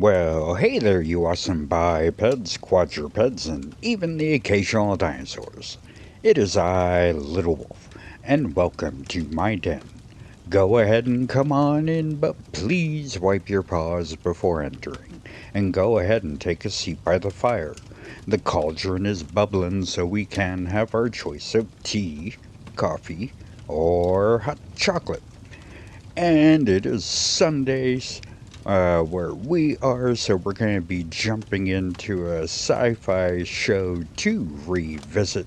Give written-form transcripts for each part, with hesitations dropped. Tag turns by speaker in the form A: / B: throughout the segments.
A: Well, hey there, you awesome bipeds, quadrupeds, and even the occasional dinosaurs. It is I, Little Wolf, and welcome to my den. Go ahead and come on in, but please wipe your paws before entering, and go ahead and take a seat by the fire. The cauldron is bubbling so we can have our choice of tea, coffee, or hot chocolate. And it is Sundays where we are, so we're going to be jumping into a sci fi show to revisit.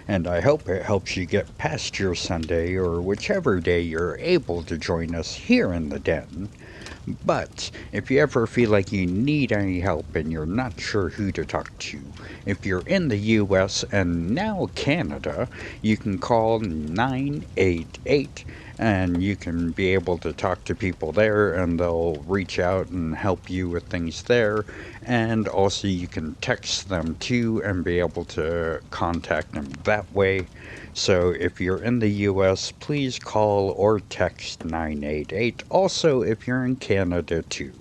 A: And I hope it helps you get past your Sunday or whichever day you're able to join us here in the den. But if you ever feel like you need any help and you're not sure who to talk to, if you're in the US and now Canada, you can call 988 and you can be able to talk to people there and they'll reach out and help you with things there. And also you can text them too and be able to contact them that way. So if you're in the US, please call or text 988. Also, if you're in Canada too.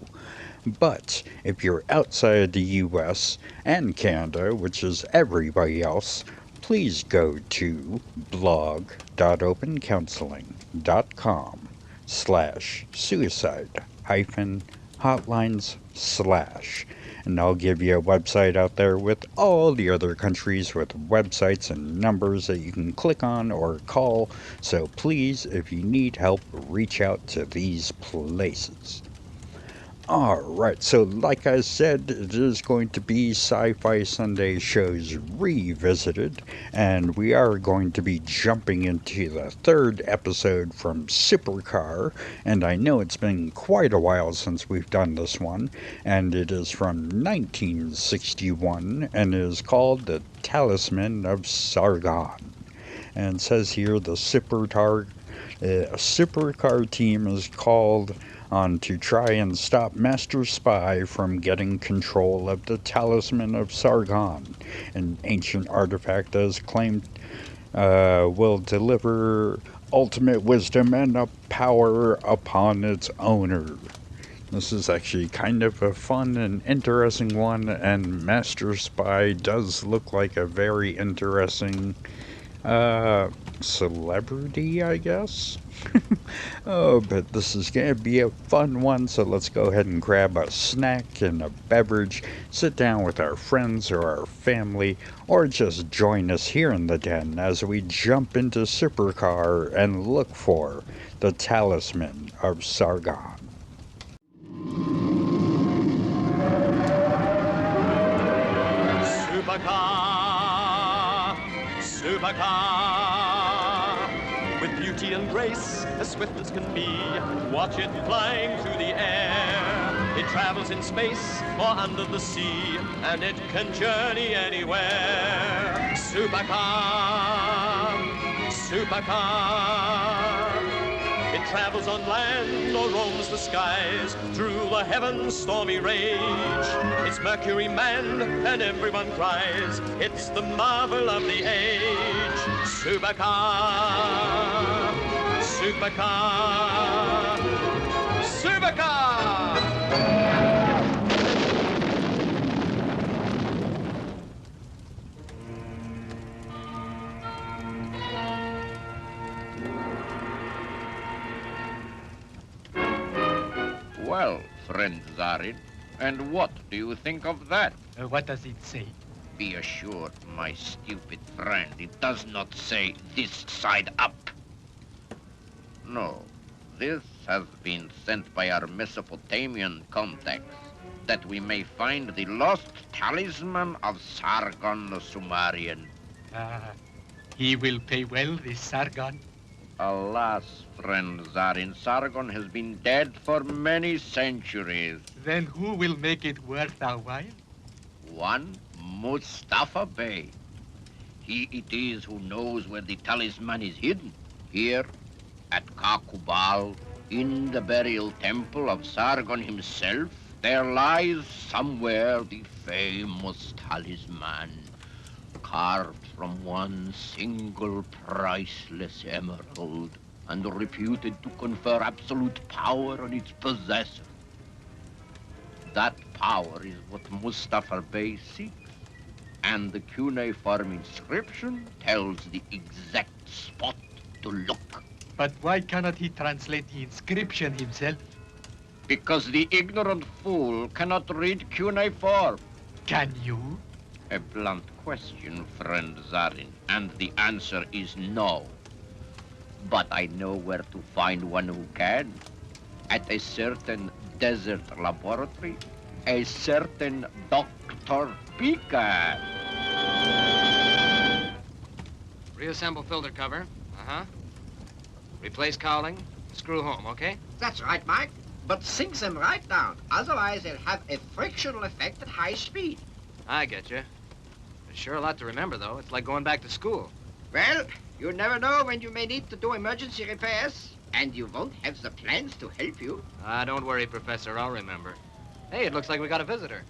A: But if you're outside the US and Canada, which is everybody else, please go to blog.opencounseling.com/suicide hyphen hotlines slash, and I'll give you a website out there with all the other countries with websites and numbers that you can click on or call. So please, if you need help, reach out to these places. Alright, so like I said, it is going to be Sci-Fi Sunday shows revisited, and we are going to be jumping into the third episode from Supercar, and I know it's been quite a while since we've done this one, and it is from 1961, and is called The Talisman of Sargon. And it says here the Supercar team is called on to try and stop Master Spy from getting control of the Talisman of Sargon, an ancient artifact that is claimed will deliver ultimate wisdom and a power upon its owner. This is actually kind of a fun and interesting one, and Master Spy does look like a very interesting celebrity, I guess. Oh, but this is going to be a fun one, so let's go ahead and grab a snack and a beverage, sit down with our friends or our family, or just join us here in the den as we jump into Supercar and look for the Talisman of Sargon.
B: Supercar, Supercar, with beauty and grace, as swift as can be. Watch it flying through the air. It travels in space or under the sea, and it can journey anywhere. Supercar, Supercar. It travels on land or roams the skies, through the heavens' stormy rage. It's Mercury manned and everyone cries, it's the marvel of the age. Supercar, Supercar, Supercar!
C: Well, friend Zarin, and what do you think of that?
D: What does it say?
C: Be assured, my stupid friend, it does not say this side up. No, this has been sent by our Mesopotamian contacts, that we may find the lost talisman of Sargon the Sumerian.
D: He will pay well, this Sargon.
C: Alas, friend Zarin, Sargon has been dead for many centuries.
D: Then who will make it worth our while?
C: One, Mustafa Bey. He it is who knows where the talisman is hidden. Here, at Kakubal, in the burial temple of Sargon himself, there lies somewhere the famous talisman, carved from one single priceless emerald and reputed to confer absolute power on its possessor. That power is what Mustafa Bey seeks. And the cuneiform inscription tells the exact spot to look.
D: But why cannot he translate the inscription himself?
C: Because the ignorant fool cannot read cuneiform.
D: Can you?
C: A blunt question, friend Zarin, and the answer is no. But I know where to find one who can. At a certain desert laboratory, a certain Dr. Pika.
E: Reassemble filter cover. Uh-huh. Replace cowling. Screw home, okay?
F: That's right, Mike. But sink them right down. Otherwise, they'll have a frictional effect at high speed.
E: I get you. There's sure a lot to remember, though. It's like going back to school.
F: Well, you never know when you may need to do emergency repairs. And you won't have the plans to help you.
E: Don't worry, Professor. I'll remember. Hey, it looks like we got a visitor.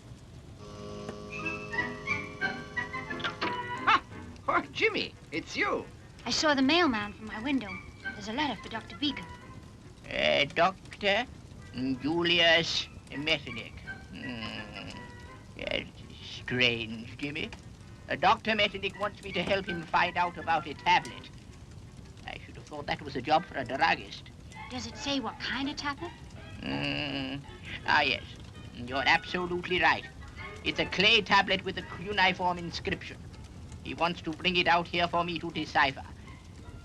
F: Ha! Oh, Jimmy, it's you.
G: I saw the mailman from my window. There's a letter for Dr. Beaker.
H: Dr. Julius Metternich. Strange, Jimmy. Dr. Metternich wants me to help him find out about a tablet. I should have thought that was a job for a druggist.
G: Does it say what kind of tablet?
H: Yes. You're absolutely right. It's a clay tablet with a cuneiform inscription. He wants to bring it out here for me to decipher.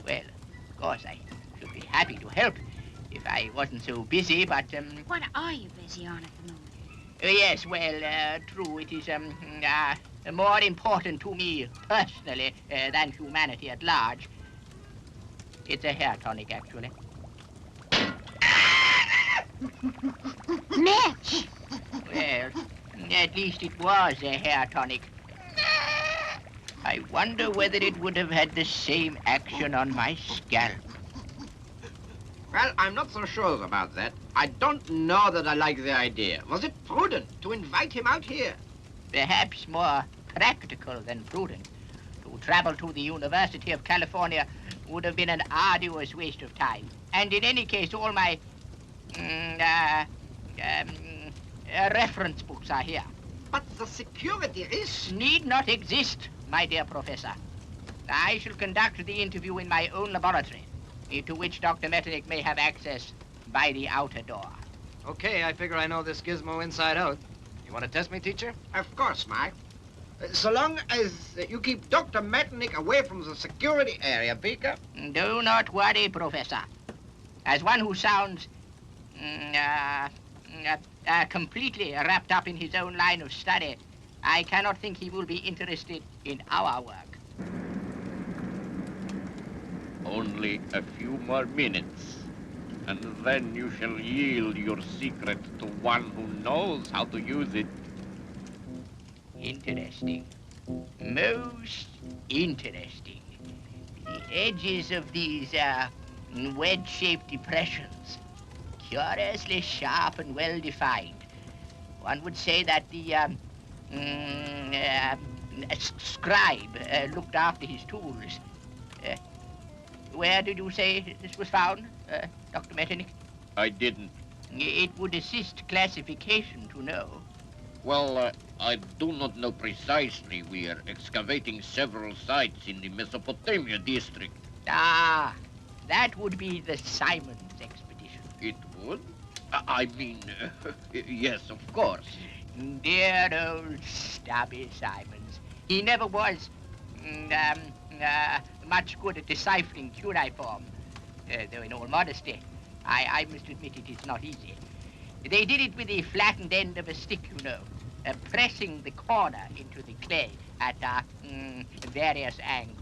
H: Well, of course, I should be happy to help if I wasn't so busy, but,
G: What are you busy on at the moment?
H: Yes, well, true, it is, more important to me personally than humanity at large. It's a hair tonic, actually.
G: Mitch!
H: Well, at least it was a hair tonic. I wonder whether it would have had the same action on my scalp.
F: Well, I'm not so sure about that. I don't know that I like the idea. Was it prudent to invite him out here?
H: Perhaps more practical than prudent. To travel to the University of California would have been an arduous waste of time. And in any case, all my reference books are here.
F: But the security risk...
H: Need not exist, my dear Professor. I shall conduct the interview in my own laboratory, to which Dr. Metternich may have access by the outer door.
E: Okay, I figure I know this gizmo inside out. You want to test me, teacher?
F: Of course, Mike. So long as you keep Dr. Metternich away from the security area, Beaker.
H: Do not worry, Professor. As one who sounds completely wrapped up in his own line of study, I cannot think he will be interested in our work.
C: Only a few more minutes, and then you shall yield your secret to one who knows how to use it.
H: Interesting. Most interesting. The edges of these wedge-shaped depressions, curiously sharp and well-defined. One would say that the scribe looked after his tools. Where did you say this was found, Dr. Metternich?
C: I didn't.
H: It would assist classification to know.
C: Well, I do not know precisely. We are excavating several sites in the Mesopotamia district.
H: Ah, that would be the Simons expedition.
C: It would? I mean, yes, of course.
H: Dear old stubby Simons. He never was much good at deciphering cuneiform. Though in all modesty, I must admit it is not easy. They did it with the flattened end of a stick, you know, pressing the corner into the clay at various angles.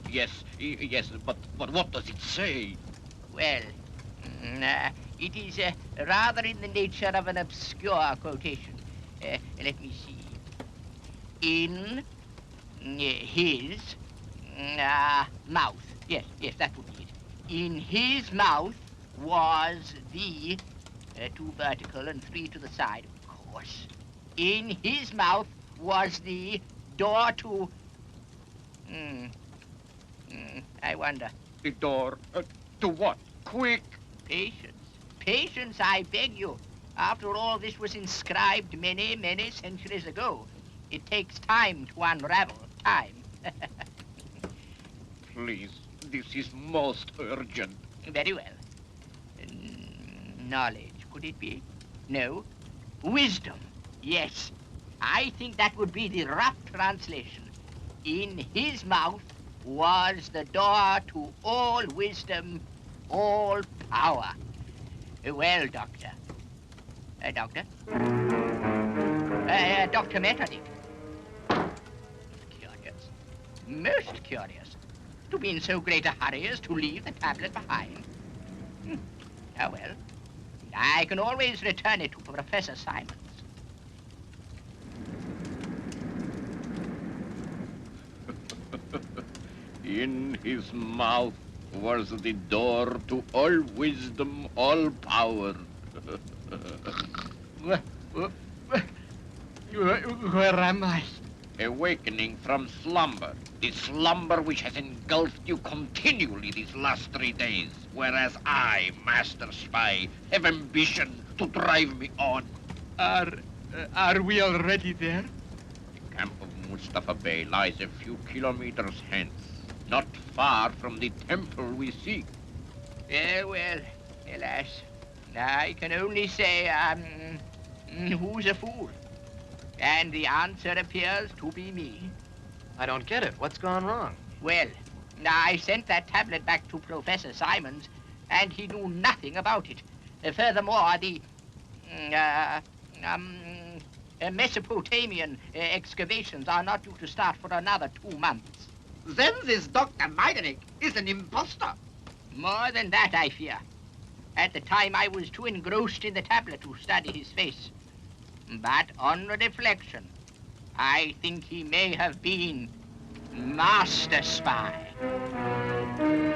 C: Yes, but what does it say?
H: Well, it is rather in the nature of an obscure quotation. Let me see. In his mouth. Yes, that would be it. In his mouth was the 2 vertical and 3 to the side, of course. In his mouth was the door to... I wonder.
C: The door to what? Quick!
H: Patience. Patience, I beg you. After all, this was inscribed many, many centuries ago. It takes time to unravel time.
C: Please, this is most urgent.
H: Very well. Knowledge, could it be? No. Wisdom, yes. I think that would be the rough translation. In his mouth was the door to all wisdom, all power. Well, Doctor. Doctor? Dr. Metternich. Curious. Most curious. To be in so great a hurry as to leave the tablet behind. Oh, well. I can always return it to Professor Simons.
C: In his mouth was the door to all wisdom, all power.
D: Where am I?
C: Awakening from slumber, the slumber which has engulfed you continually these last 3 days, whereas I, Master Spy, have ambition to drive me on.
D: Are we already there?
C: The camp of Mustafa Bey lies a few kilometers hence, not far from the temple we seek.
H: Well, alas, I can only say, who's a fool? And the answer appears to be me.
E: I don't get it. What's gone wrong?
H: Well, I sent that tablet back to Professor Simons, and he knew nothing about it. Furthermore, the Mesopotamian excavations are not due to start for another 2 months.
F: Then this Dr. Metternich is an impostor.
H: More than that, I fear. At the time, I was too engrossed in the tablet to study his face. But on reflection, I think he may have been Master Spy.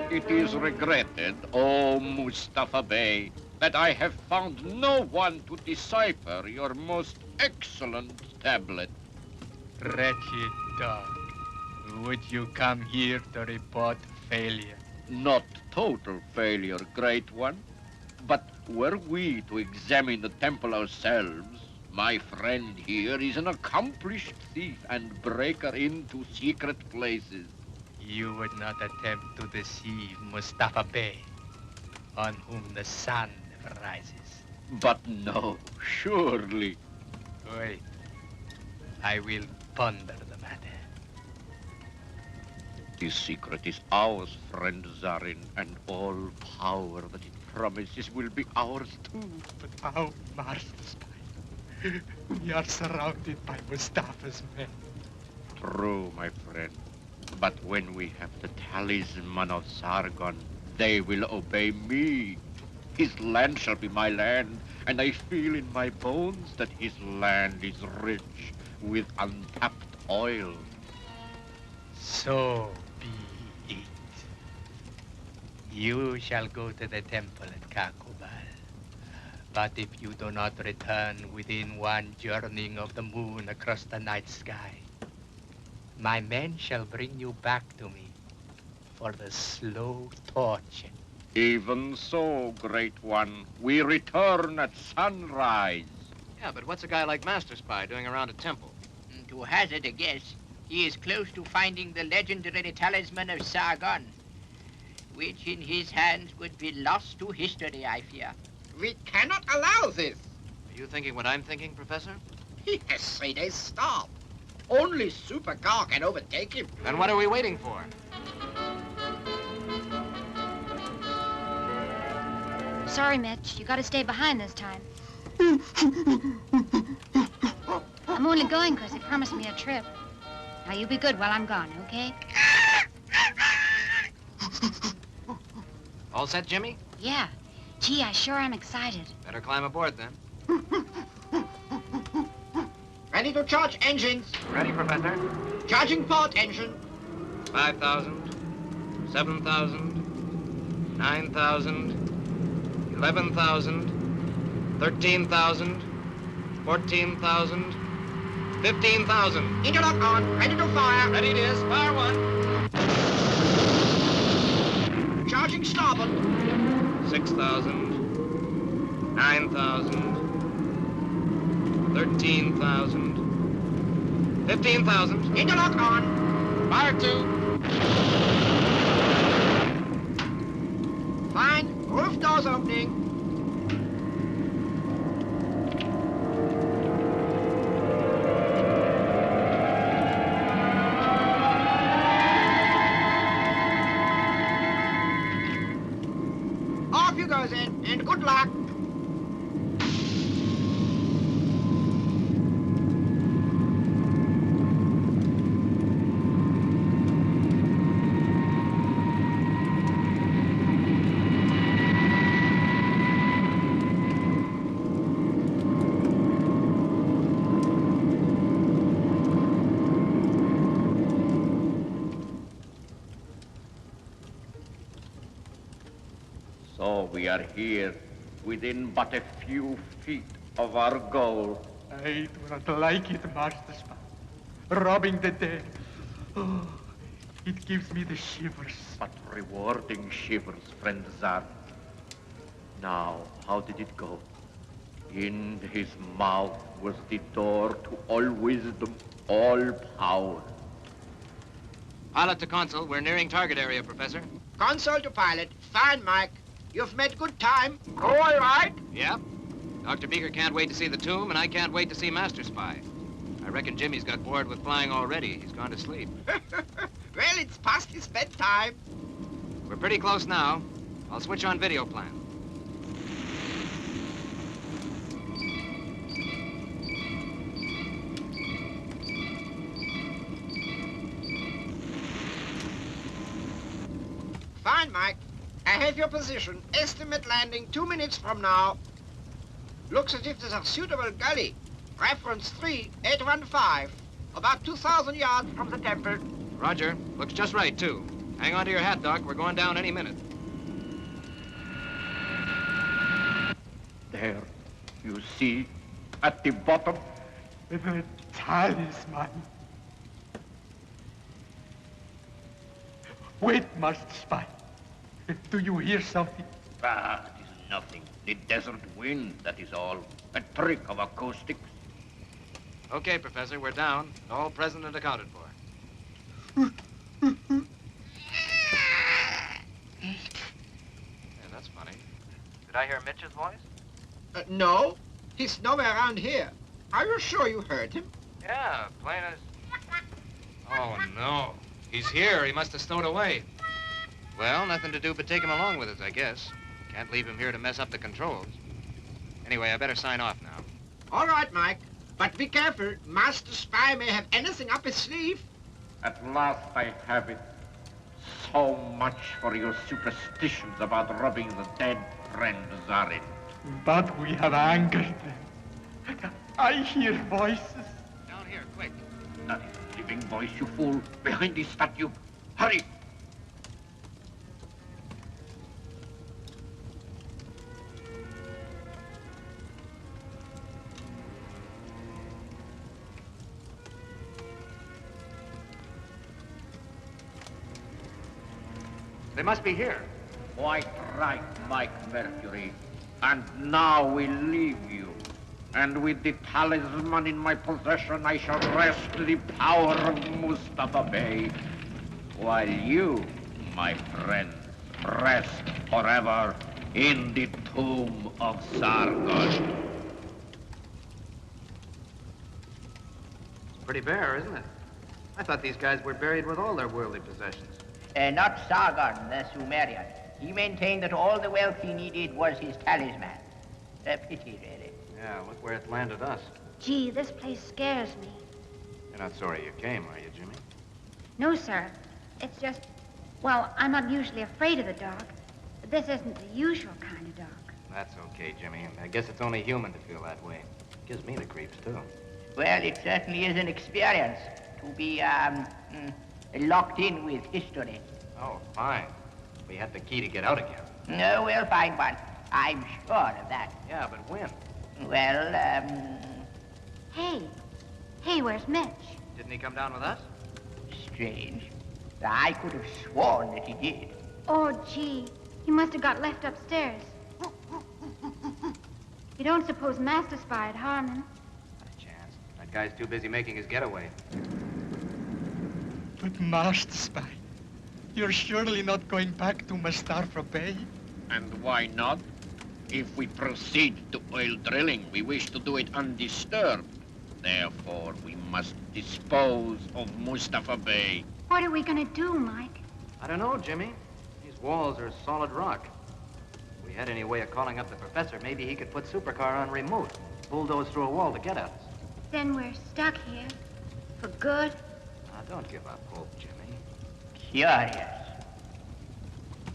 C: It is regretted, O Mustafa Bey, that I have found no one to decipher your most excellent tablet.
D: Wretched dog. Would you come here to report failure?
C: Not total failure, Great One. But were we to examine the temple ourselves, my friend here is an accomplished thief and breaker into secret places.
D: You would not attempt to deceive Mustafa Bey, on whom the sun never rises.
C: But no, surely.
D: Wait. I will ponder the matter.
C: This secret is ours, friend Zarin, and all power that it promises will be ours too.
D: But how, Master Spy? We are surrounded by Mustafa's men.
C: True, my friend. But when we have the Talisman of Sargon, they will obey me. His land shall be my land, and I feel in my bones that his land is rich with untapped oil.
D: So be it. You shall go to the temple at Kakubal. But if you do not return within 1 journeying of the moon across the night sky, my men shall bring you back to me for the slow torture.
C: Even so, Great One, we return at sunrise.
E: Yeah, but what's a guy like Master Spy doing around a temple?
H: To hazard a guess, he is close to finding the legendary Talisman of Sargon, which in his hands would be lost to history, I fear.
F: We cannot allow this.
E: Are you thinking what I'm thinking, Professor?
F: He has seen a star. Only Supercar can overtake him.
E: Then what are we waiting for?
G: Sorry, Mitch. You gotta stay behind this time. I'm only going because he promised me a trip. Now, you be good while I'm gone, okay?
E: All set, Jimmy?
G: Yeah. Gee, I sure am excited.
E: Better climb aboard, then.
F: Ready to charge engines.
E: Ready, Professor?
F: Charging port engine.
E: 5,000, 7,000, 9,000, 11,000, 13,000, 14,000, 15,000.
F: Interlock on. Ready to fire.
E: Ready it is. Fire 1.
F: Charging starboard.
E: 6,000, 9,000, 13,000. 15,000.
F: Interlock on.
E: Fire 2.
F: Fine. Roof doors opening. Off you go then, and good luck.
C: So we are here, within but a few feet of our goal.
D: I do not like it, Master Spy. Robbing the dead. Oh, it gives me the shivers.
C: But rewarding shivers, friend Zar. Now, how did it go? In his mouth was the door to all wisdom, all power.
E: Pilot to console. We're nearing target area, Professor.
F: Console to pilot. Fine, Mike. You've made good time. Go all right?
E: Yep. Dr. Beaker can't wait to see the tomb, and I can't wait to see Master Spy. I reckon Jimmy's got bored with flying already. He's gone to sleep.
F: Well, it's past his bedtime.
E: We're pretty close now. I'll switch on video plan.
F: Fine, Mike. I have your position. Estimate landing 2 minutes from now. Looks as if there's a suitable gully. Reference 3815. About 2,000 yards from the temple.
E: Roger. Looks just right, too. Hang on to your hat, Doc. We're going down any minute.
C: There, you see, at the bottom.
D: The talisman. Wait, Master Spy. Do you hear something?
C: Ah, it is nothing. The desert wind, that is all. A trick of acoustics.
E: Okay, Professor, we're down. All present and accounted for. Yeah, that's funny. Did I hear Mitch's voice?
F: No. He's nowhere around here. Are you sure you heard him?
E: Yeah, plain as... Oh, no. He's here. He must have stowed away. Well, nothing to do but take him along with us, I guess. Can't leave him here to mess up the controls. Anyway, I better sign off now.
F: All right, Mike. But be careful. Master Spy may have anything up his sleeve.
C: At last I have it. So much for your superstitions about robbing the dead, friend Zarin.
D: But we have angered them. I hear voices.
E: Down here, quick.
C: That is a living voice, you fool. Behind the statue. Hurry!
E: They must be here.
C: Quite right, Mike Mercury. And now we leave you. And with the talisman in my possession, I shall wrest the power of Mustafa Bey. While you, my friends, rest forever in the tomb of Sargon.
E: Pretty bare, isn't it? I thought these guys were buried with all their worldly possessions.
H: Not Sargon, the Sumerian. He maintained that all the wealth he needed was his talisman. A pity, really.
E: Yeah, look where it landed us.
G: Gee, this place scares me.
E: You're not sorry you came, are you, Jimmy?
G: No, sir. It's just, well, I'm not usually afraid of the dark, but this isn't the usual kind of dark.
E: That's okay, Jimmy. I guess it's only human to feel that way. Gives me the creeps, too.
H: Well, it certainly is an experience to be, locked in with history.
E: Oh, fine. We had the key to get out again.
H: No, we'll find one. I'm sure of that.
E: Yeah, but when?
H: Well,
G: Hey, where's Mitch?
E: Didn't he come down with us?
H: strange. I could have sworn that he did.
G: Oh, gee. He must have got left upstairs. You don't suppose Master Spy would harm him?
E: guy's too busy making his getaway.
D: But Master Spy, you're surely not going back to Mustafa Bay?
C: And why not? If we proceed to oil drilling, we wish to do it undisturbed. Therefore, we must dispose of Mustafa Bay.
G: What are we gonna do, Mike?
E: I don't know, Jimmy. These walls are solid rock. If we had any way of calling up the professor, maybe he could put Supercar on remote, bulldoze through a wall to get at us.
G: Then we're stuck here. For good.
E: Now, don't give up hope, Jimmy.
H: Curious.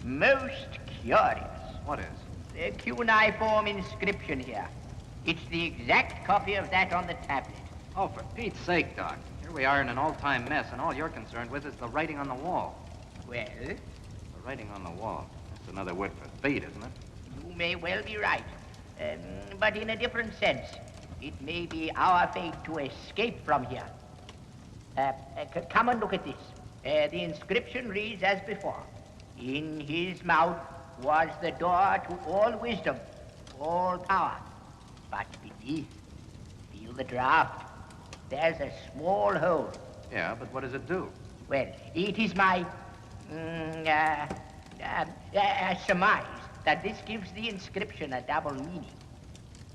H: Most curious.
E: What is?
H: The cuneiform inscription here. It's the exact copy of that on the tablet.
E: Oh, for Pete's sake, Doc. Here we are in an all-time mess, and all you're concerned with is the writing on the wall.
H: Well,
E: The writing on the wall. That's another word for fate, isn't it?
H: you may well be right. But in a different sense. It may be our fate to escape from here. Come and look at this. The inscription reads as before. In his mouth was the door to all wisdom, all power. But beneath, feel the draft. There's a small hole.
E: Yeah, but what does it do?
H: Well, it is my surmise that this gives the inscription a double meaning.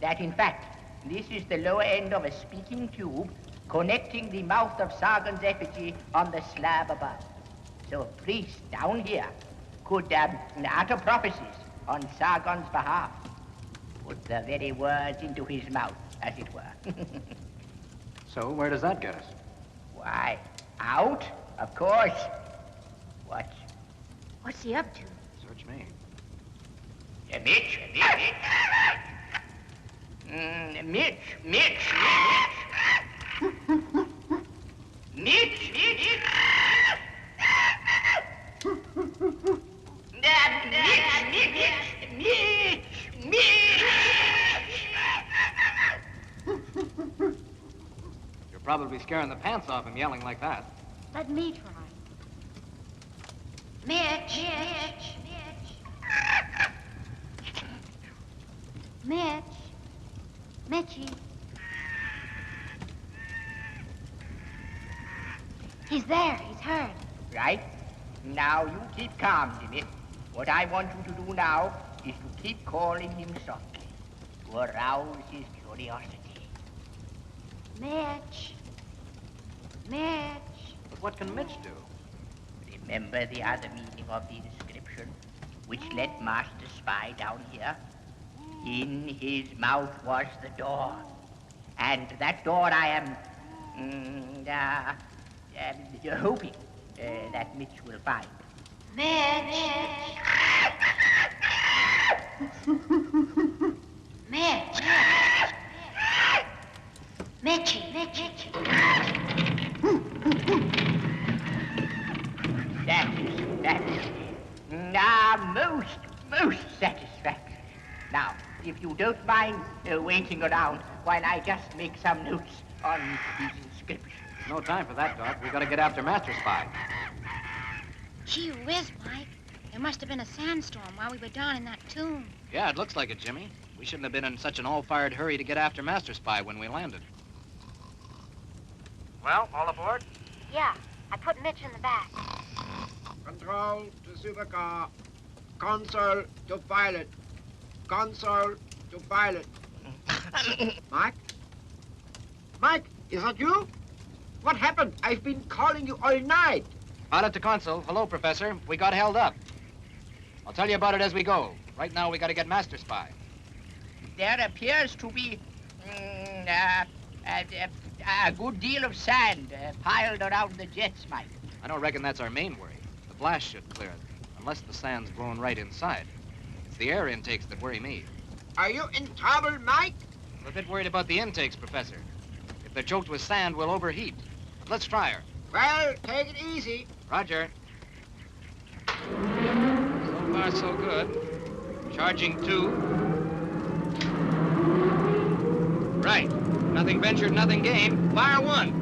H: That, in fact, this is the lower end of a speaking tube connecting the mouth of Sargon's effigy on the slab above. So a priest down here could utter prophecies on Sargon's behalf. Put the very words into his mouth, as it were.
E: So, where does that get us?
H: Why, out, of course.
G: What's he up to?
E: Search me.
H: Mitch.
E: You're probably scaring the pants off him yelling like that.
G: Let me try. Mitch. Mitchie. He's there. He's heard.
H: Right? Now you keep calm, Jimmy. What I want you to do now is to keep calling him softly to arouse his curiosity.
G: Mitch.
E: But what can Mitch do?
H: Remember the other meaning of the inscription, which led Master Spy down here? In his mouth was the door. And that door I am hoping that Mitch will find.
G: Mitchie.
H: That is now most satisfactory. Now, if you don't mind waiting around while I just make some notes on these inscriptions.
E: No time for that, Doc. We gotta get after Master Spy.
G: Gee whiz, Mike. There must have been a sandstorm while we were down in that tomb.
E: Yeah, it looks like it, Jimmy. We shouldn't have been in such an all-fired hurry to get after Master Spy when we landed. Well, all aboard?
G: Yeah, I put Mitch in the back.
F: Control to Supercar. Console to pilot. Console to pilot. Mike, is that you? What happened? I've been calling you all night.
E: Pilot to console. Hello, Professor. We got held up. I'll tell you about it as we go. Right now, we gotta get Master Spy.
H: There appears to be a good deal of sand piled around the jets, Mike.
E: I don't reckon that's our main worry. The blast should clear it, unless the sand's blown right inside. It's the air intakes that worry me.
F: Are you in trouble, Mike?
E: I'm a bit worried about the intakes, Professor. If they're choked with sand, we'll overheat. But let's try her.
F: Well, take it easy.
E: Roger. So far, so good. Charging 2. Right. Nothing ventured, nothing gained. Fire 1.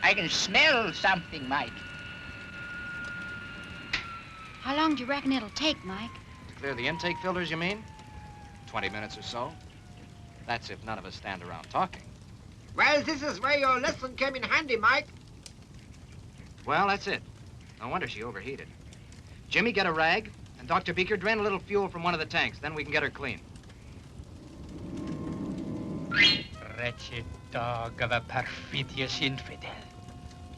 H: I can smell something, Mike.
G: How long do you reckon it'll take, Mike?
E: Clear the intake filters, you mean? 20 minutes or so. That's if none of us stand around talking.
F: Well, this is where your lesson came in handy, Mike.
E: Well, that's it. No wonder she overheated. Jimmy, get a rag, and Dr. Beaker, drain a little fuel from one of the tanks. Then we can get her clean.
D: Wretched dog of a perfidious infidel.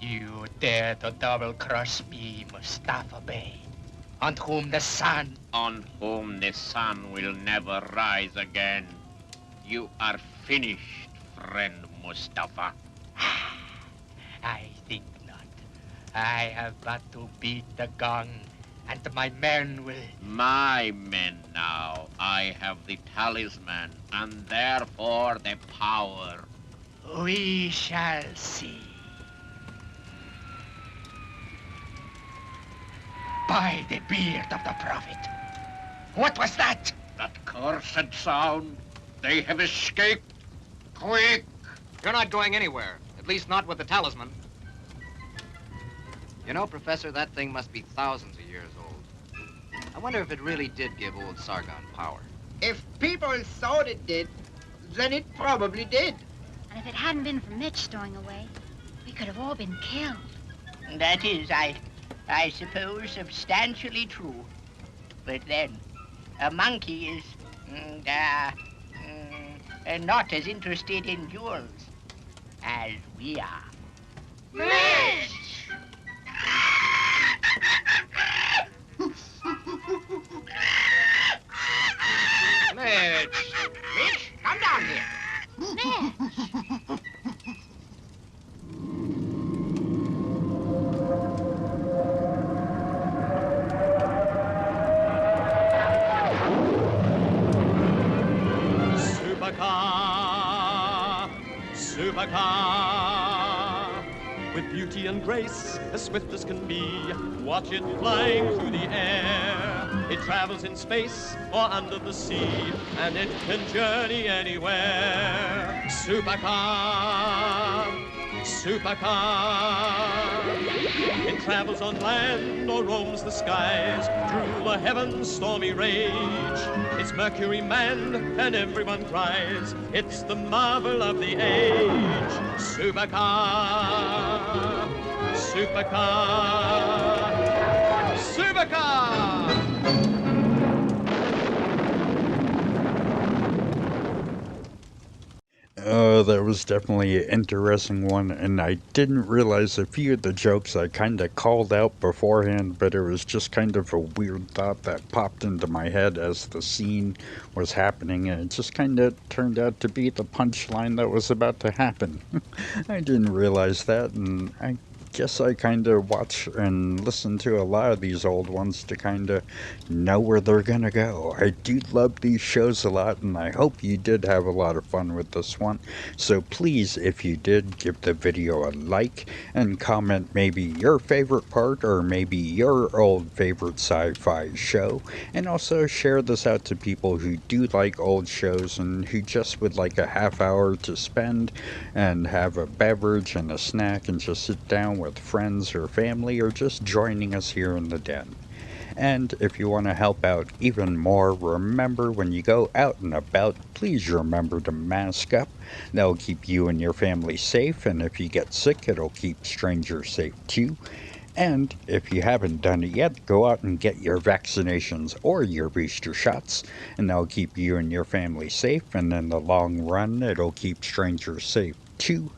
D: You dare to double-cross me, Mustafa Bey, on whom the sun
C: will never rise again. You are finished, friend Mustafa.
D: I think not. I have but to beat the gong, and my men will...
C: My men now. I have the talisman, and therefore the power.
D: We shall see. By the beard of the prophet. What was that?
C: That cursed sound. They have escaped. Quick!
E: You're not going anywhere. At least not with the talisman. You know, Professor, that thing must be thousands of years old. I wonder if it really did give old Sargon power.
F: If people thought it did, then it probably did.
G: And if it hadn't been for Mitch stowing away, we could have all been killed.
H: That is, I suppose, substantially true. But then, a monkey is not as interested in jewels as we are.
G: Mitch!
E: Mitch!
F: Mitch, come down here.
G: Mitch!
B: Supercar, with beauty and grace, as swift as can be. Watch it flying through the air. It travels in space or under the sea, and it can journey anywhere. Supercar, supercar. It travels on land or roams the skies, through the heavens' stormy rage. It's Mercury manned and everyone cries, it's the marvel of the age. Supercar, supercar, supercar!
A: That was definitely an interesting one, and I didn't realize a few of the jokes I kind of called out beforehand, but it was just kind of a weird thought that popped into my head as the scene was happening, and it just kind of turned out to be the punchline that was about to happen. I didn't realize that, and I guess I kind of watch and listen to a lot of these old ones to kind of know where they're gonna go. I do love these shows a lot, and I hope you did have a lot of fun with this one. So please, if you did, give the video a like and comment maybe your favorite part or maybe your old favorite sci-fi show, and also share this out to people who do like old shows and who just would like a half hour to spend and have a beverage and a snack and just sit down with friends or family, or just joining us here in the den. And if you want to help out even more, remember, when you go out and about, please remember to mask up. That'll keep you and your family safe, and if you get sick, it'll keep strangers safe too. And if you haven't done it yet, go out and get your vaccinations or your booster shots, and that'll keep you and your family safe, and in the long run, it'll keep strangers safe too.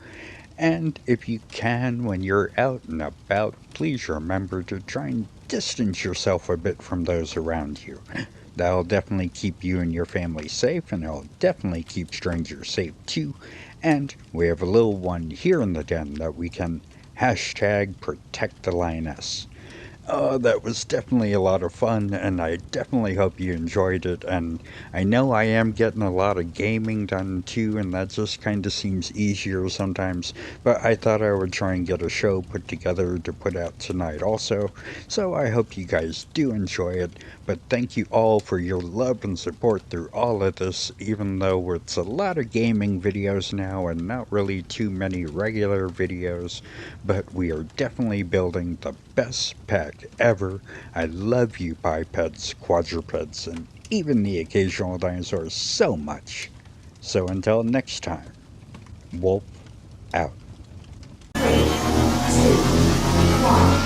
A: And if you can, when you're out and about, please remember to try and distance yourself a bit from those around you. That'll definitely keep you and your family safe, and it'll definitely keep strangers safe too. And we have a little one here in the den that we can hashtag protect the lioness. That was definitely a lot of fun, and I definitely hope you enjoyed it, and I know I am getting a lot of gaming done too, and that just kind of seems easier sometimes, but I thought I would try and get a show put together to put out tonight also, so I hope you guys do enjoy it. But thank you all for your love and support through all of this, even though it's a lot of gaming videos now and not really too many regular videos, but we are definitely building the best pack ever. I love you bipeds, quadrupeds, and even the occasional dinosaurs so much. So until next time, Wolf out. 3, 2, 1.